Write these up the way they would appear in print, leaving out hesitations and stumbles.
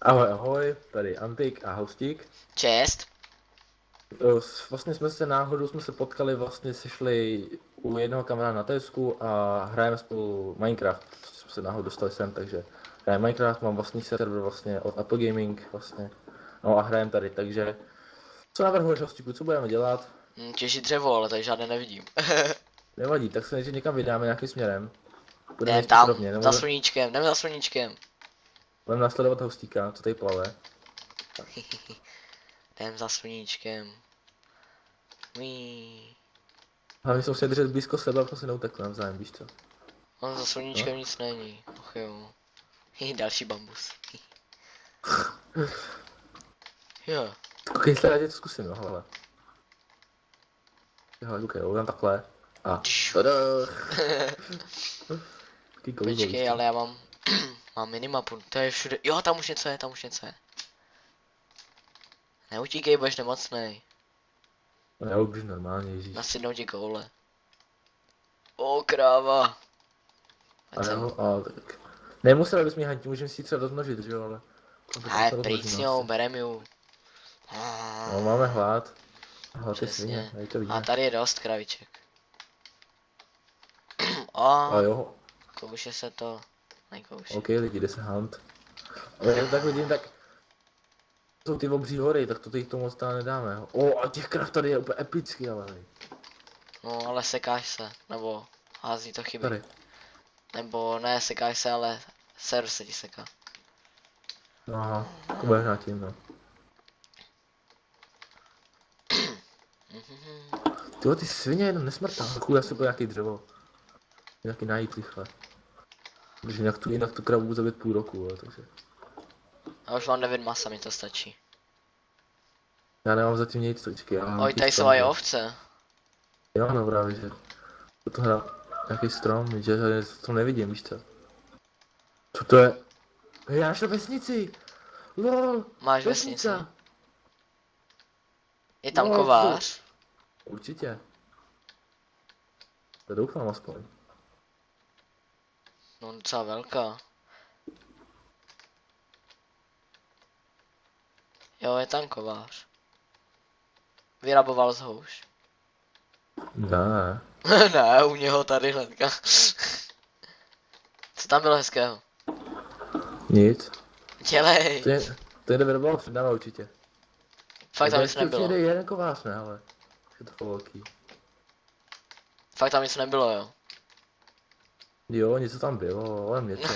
Ahoj, ahoj, tady Antik a Hostík. Čest. Vlastně jsme se potkali, vlastně sešli u jednoho kamaráda na Tesku a hrajeme spolu Minecraft. Jsme se náhodou dostali sem, takže hrajeme Minecraft, mám vlastní server vlastně od Apple Gaming vlastně. No a hrajeme tady, takže co navrhuješ, Hostíku, co budeme dělat? Těží dřevo, ale tady žádné nevidím. Nevadí, tak se nejdřív někam vydáme nějakým směrem. Budeme Jdem nejspíš tam, rovně, nebo za sluníčkem, jdem za sluníčkem. budeme následovat Hostíka, co tady plave. Jdem za sluníčkem. Mí. Hlavně se musíme držet blízko sebe, abychom se neutekli navzájem, víš co? On za sluníčkem nic není. Och jo. Další bambus. Jo. Koukej se, já tě to zkusím, jo, hele. Hele, koukej, jo, tam takhle. A tada. Taký kouzlo, víš Počkej, co? ale já mám... mám minimapu, to je všude. Jo, tam už něco je, tam už něco je. Neutíkej, budeš nemocnej. No já už normálně, ježíš. Nasypnou ti koule. O, kráva. A jo, a tak. Nemusel bys mě hanit, můžeme si ji třeba rozmnožit, že jo, ale... Hej, pryč s ňou, berem ju. No, máme hlad. Hlad je Přesně. svině, tady to A vidíme. tady je dost kraviček. A jo, Kouše se to. Nekouše. ok lidi, jde se hunt. Ale já tak vidím, tak... Jsou ty obří hory, tak to teď to moc tam nedáme. O, a těch krav tady je úplně epický, ale hej. No ale sekáš se, nebo hází to chyby. Tady. Nebo ne sekáš se, ale server se ti seká. Aha, to bude hrát tím, no. Tyjo, ty svině jenom nesmrtá, chůj, asi bude nějaký dřevo. Nějaký najít rychle. Protože jinak tu kravu zabít půl roku, ale takže. Já už mám 9 masa, mi to stačí. Já nemám zatím nic, počkej, já mám Oj, nějaký tady jsou strom, i že? ovce. Jo, no právě, že. To hra nějaký strom, že to nevidím, víš co? Co to je? Hej, já našel vesnici! LOL! Máš vesnici. Vesnica! Je tam No, kovář. Určitě. To doufám aspoň. No docela velká. Jo, je tam kovář. Vyraboval zhouš. Ne. Ne, u něho tady hnedka. Co tam bylo hezkého? Nic. Dělej. To jde vyroboval před náma určitě. Fakt tam nic nebylo. Určitě jeden kovář, ne, ale. Je to velký. Fakt tam nic nebylo, jo. Jo, něco tam bylo, ale něco.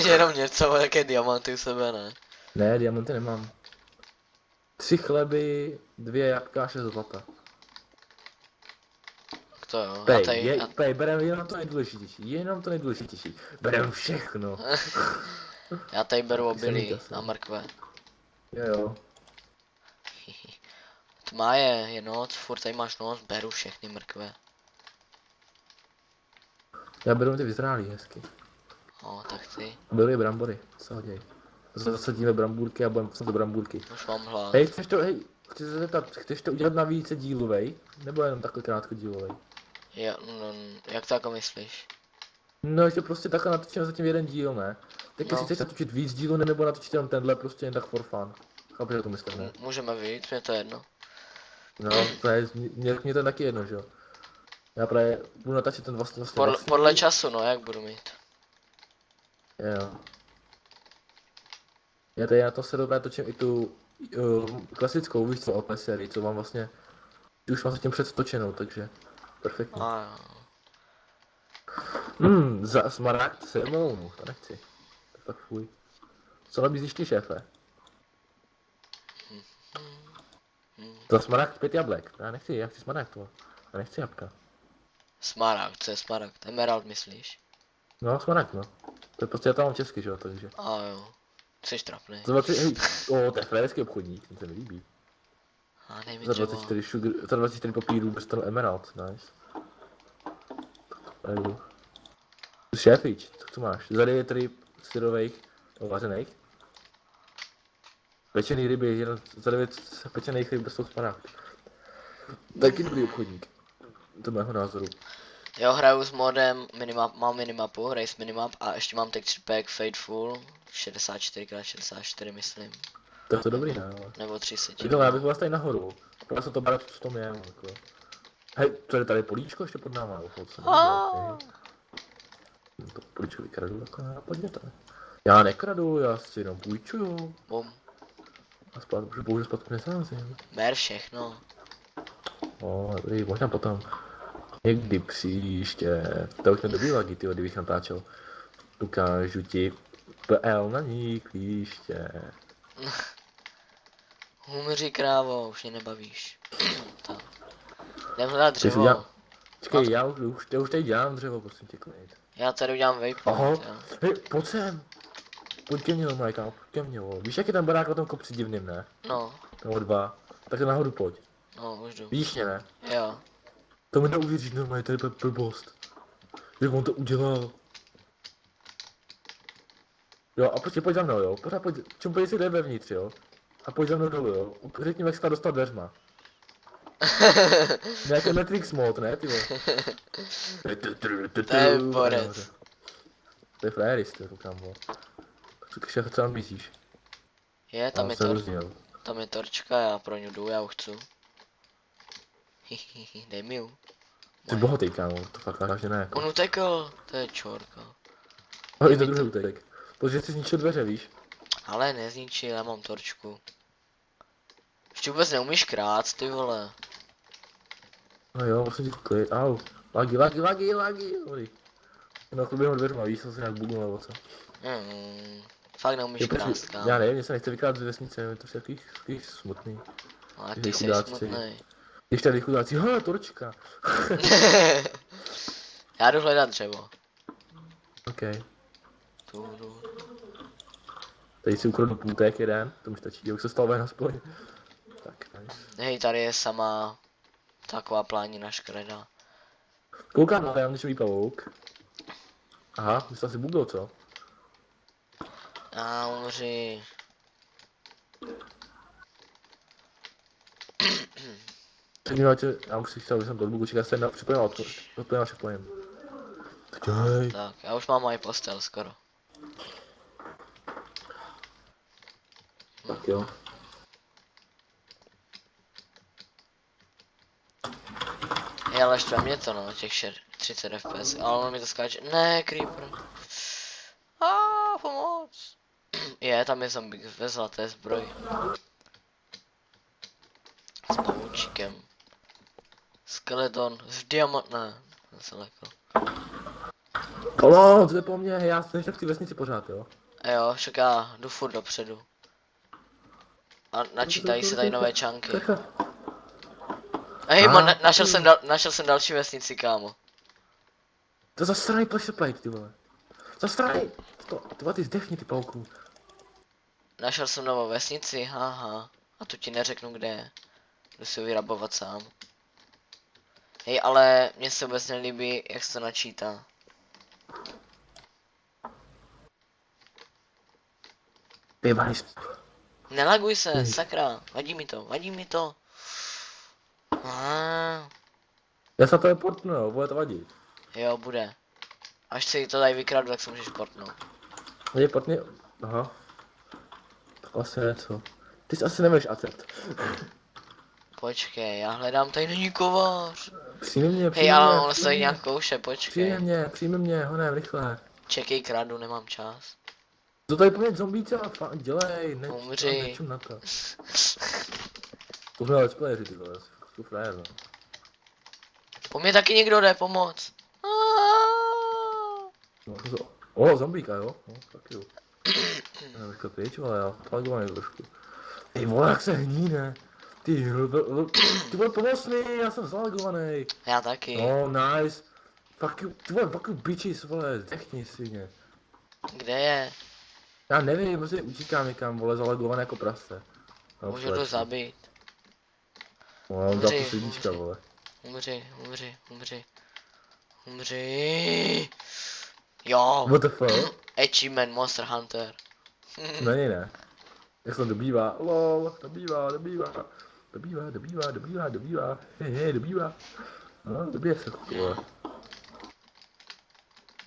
Jenom něco, jaké diamanty u sebe, ne? Ne, diamanty nemám. 3 chleby, 2 jabka a 6 zlata. To jo. A Pej, tady, pej, berem jenom to nejdůležitější, jenom to nejdůležitější. Berem všechno. já tady beru Taky jsem obilí mít asi. a mrkve. Jo. Tma je noc, furt tady máš noc, beru všechny mrkve. Já beru ty vyzrálý hezky. O, tak ty. A beru i brambory, co hoděj. Zasadíme brambůrky a budeme poslat do brambůrky. Už mám hlad. Hej, chci se zeptat, chceš to udělat na více dílovej? Nebo jenom takhle krátkodílovej? Jo, no, jak to jako myslíš? No, ještě prostě takhle natočíme zatím jeden díl, ne? Tak No. jestli chceš natočit víc dílů, nebo natočit jenom tenhle, prostě jen tak for fun. Chápeš, že to myslím, ne? Můžeme vyjít, mě to je jedno. No, to je, mě to je taky jedno, že jo? Já právě budu natáčet ten vlastně Podle času, no, jak budu mít. Jo. Já tady na to se dobré točím i tu klasickou, víš co, OP sérii, co mám vlastně, ty už mám zatím předtočenou, takže perfektně. A jo. Za smaragd 7, to nechci. To fakt fuj. Co nabízíš ty, šéfe? Za smaragd 5 jablek, já chci smaragd, to. Já nechci jabka. Smaragd, co je smaragd? Emerald myslíš? No, smaragd, no. To je prostě, já to mám česky, že jo, takže. A jo. Jsi trapný. Za 20, hej, to je frajerský obchodník, ten se mi líbí. A dej mi Za dřevo. 24 sugar, za 24 papírů dostanu emerald, nice. Tady jdu. Šéfič, co máš? Za 9 ryb syrových, vařených. Pečený ryby, jenom za 9 pečených ryb dostal smaragd. Taky dobrý obchodník. To mého názoru. Jo, hraju s modem, mám minimapu, race minimap a ještě mám texture pack Fateful 64x64 myslím. To je to dobrý, ne? Ale. Nebo 30. Říkám, já bych vás tady nahoru. Já se to bere, co to je, jako. Hej, co je tady políčko ještě pod náma? To políčko vykradu, jako napadněte. Já nekradu, já si jenom půjčuju. Bum. A spát, bohužel spát nesázím. Ber všechno. Dobrý, možná potom. Někdy příště. To už nedobrý lagi, tyjo, kdybych natáčel. Ukážu ti PL na ní klíště. Umři krávo, už mě nebavíš. Tak. Jdem hledat dřevo. Čekej, já už tady dělám dřevo, prosím tě, klid. Já tady udělám waypoint, jo. Hej, pojď sem. Pojď ke mně, normálně, kámo, pojď ke mně, vole. Víš, jak je tam barák na tom kopci divným, ne? No, Nebo 2. Tak nahoru pojď. no, už jdu. Vidíš mě, ne? Jo. To mi neuvěříš, normálně, to je blbost. Jak on to udělal. Jo, a pojď za mnou, jo. Pořád pojď, čím pojď si jde vevnitř, jo. A pojď za mnou dolů, jo. Řekni mi, jak se tam dostat dveřma. Nějaký Matrix mod, ne, ty vole. To je borec. To je frajerist, to koukám, vole. Co tam myslíš? Je, tam je torčka, já pro ní jdu, já už chci. Dej mi ju. Jsi bohatý, kámo, to fakt vážně ne, jako. On utekl, to je čorka. Ale i to druhý utek. Protože jsi zničil dveře, víš? Ale nezničil, já mám torčku. Ještě vůbec neumíš krát, ty vole. No jo, musím ti klid, au. Lagi, dobrý. No, to během dveřma, víš, jsem se nějak bugnul nebo co. Fakt neumíš krást, kámo. Já nevím, mě se nechce vykrát z vesnice, je to takový smutný. Ale ty jsi smutnej. Když tady chudáci, torčka. Já jdu hledat dřevo. OK. Tu. Tady si ukradnu půltek jeden, to mi stačí, už se stalo ven aspoň. Tak, nice. Hej, tady je sama taková plánina škreda. Koukám na tam něčový pavouk. Aha, myslel si bugl, co? A umři. Předmíváte, já už si chtěl, že jsem to bugu, čeká se na připojím, odpojím na připojím. Tak, já už mám moji postel skoro. Tak jo. Je, ale štve mě to, no, těch 30 fps, ale ono mi to skáče. Ne, creeper. Pomoc. Je, tam je zombie ve zlaté zbroji. S pavoučíkem. Skeleton z diamantné. Ten se lekl. Pomoc, jde po mně, já jsem v té vesnici pořád, jo. Jo, však já jdu furt dopředu. A načítají se tady nové čanky. Hej, našel jsem další vesnici, kámo. To zasranej plate, ty vole. Zasranej! Ty zdechni, ty pavouku. Našel jsem novou vesnici, haha. A tu ti neřeknu, kde je. Jdu si ho vyrabovat sám. Hej, ale mně se vůbec nelíbí, jak se to načítá. Nelaguj se, sakra, vadí mi to. Já se to je portnu, jo, bude to vadit. Jo, bude. Až si to tady vykradu, tak se můžeš portnout. Je portně, aha. Tak asi něco. Ty jsi asi nemáš acet. Počkej, já hledám, tady není kovář. Přijmi mě. Hej, ale on se tady nějak kouše, počkej. Přijmi mě, honem, rychle. Čekej, kradu, nemám čas. To tady pomět zombíce a fakt dělej, umři. Na to. To jsme let's playeři, ty vole, jsou frajer, no. Po mě taky někdo jde pomoct. Zombíka, jo? No, tak jo. Já bych to pryč, ale já plagovaný trošku. Ej, vole, jak se hníne. Ty vole, pomoz mi, já jsem zalagovaný. Já taky. No, nice. Fuck you bitches, vole, zdechni si mě. Kde je? Já nevím, prostě utíkám někam, vole, zalagované jako prase. No, můžu to zabít. No, dá to srdíčka, vole. Umři. Jo. What the fuck? Achievement Monster Hunter. Není, ne. Jak se to dobývá, lol, dobývá. Hej, dobývá. No, dobíje se, vole.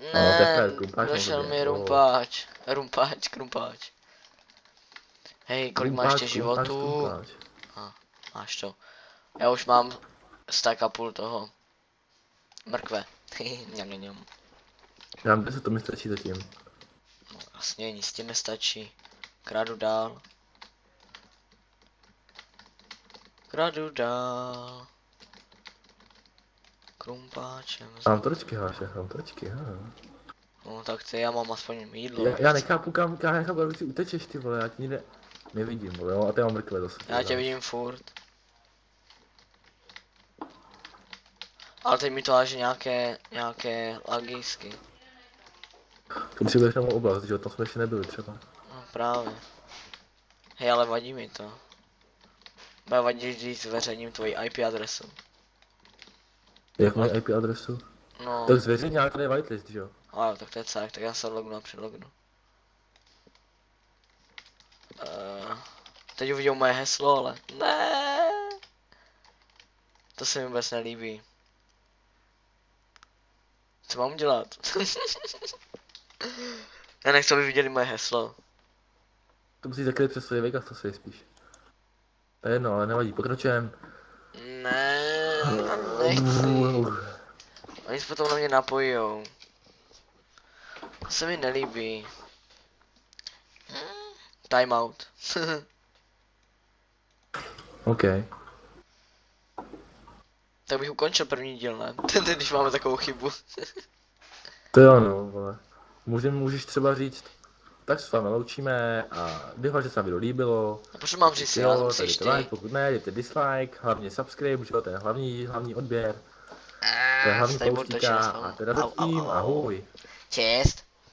No, to je Ne, fér, krumpáč došel samozřejmě, mi jo. rumpáč. Krumpáč. Hej, kolik máš ještě životů? Krumpáč. Máš to. Já už mám stack a půl toho. Mrkve. Mňam. Já myslím, že to mi stačí zatím. No, vlastně nic ti nestačí. Kradu dál. Krumpáčem. Mám tročky, Háše, mám tročky, No tak ty, já mám aspoň jídlo. Já nechápu, kam jak ty utečeš, ty vole, já tě nikde nevidím, vole, jo, a ty mám mrkve zase. Já tě vidím furt. Ale teď mi to háže nějaké lagísky. To si budeš novou oblast, že jo, tam jsme ještě nebyli třeba. No právě. Hej, ale vadí mi to. Bude vadit, když zveřejním tvoji IP adresu. Jak mají IP adresu? No, Tak zveřejň nějaký whitelist, že jo? ale tak to je tak já se odlognu a přilognu. Teď uvidím moje heslo, ale ne. To se mi vůbec nelíbí. Co mám dělat? Já nechci, aby viděli moje heslo. To musíš zakryt přes svůj Vegas, to si spíš. To je jedno, ale nevadí, pokračujeme. Ne, nechci. Oni se potom na mě napojijou. To se mi nelíbí. Timeout. OK. Tak bych ukončil první díl, ne? Když máme takovou chybu. To jo, no, vole. Můžeš třeba říct, tak se s vámi loučíme a doufám, že se vám video líbilo. A proč mám říct, já Jo, musíš dejte ty. like, pokud ne, dejte dislike, hlavně subscribe, že jo, to je hlavní odběr. To je hlavní Tady budu pouštíka točit, a teda zatím, ahoj. Čest.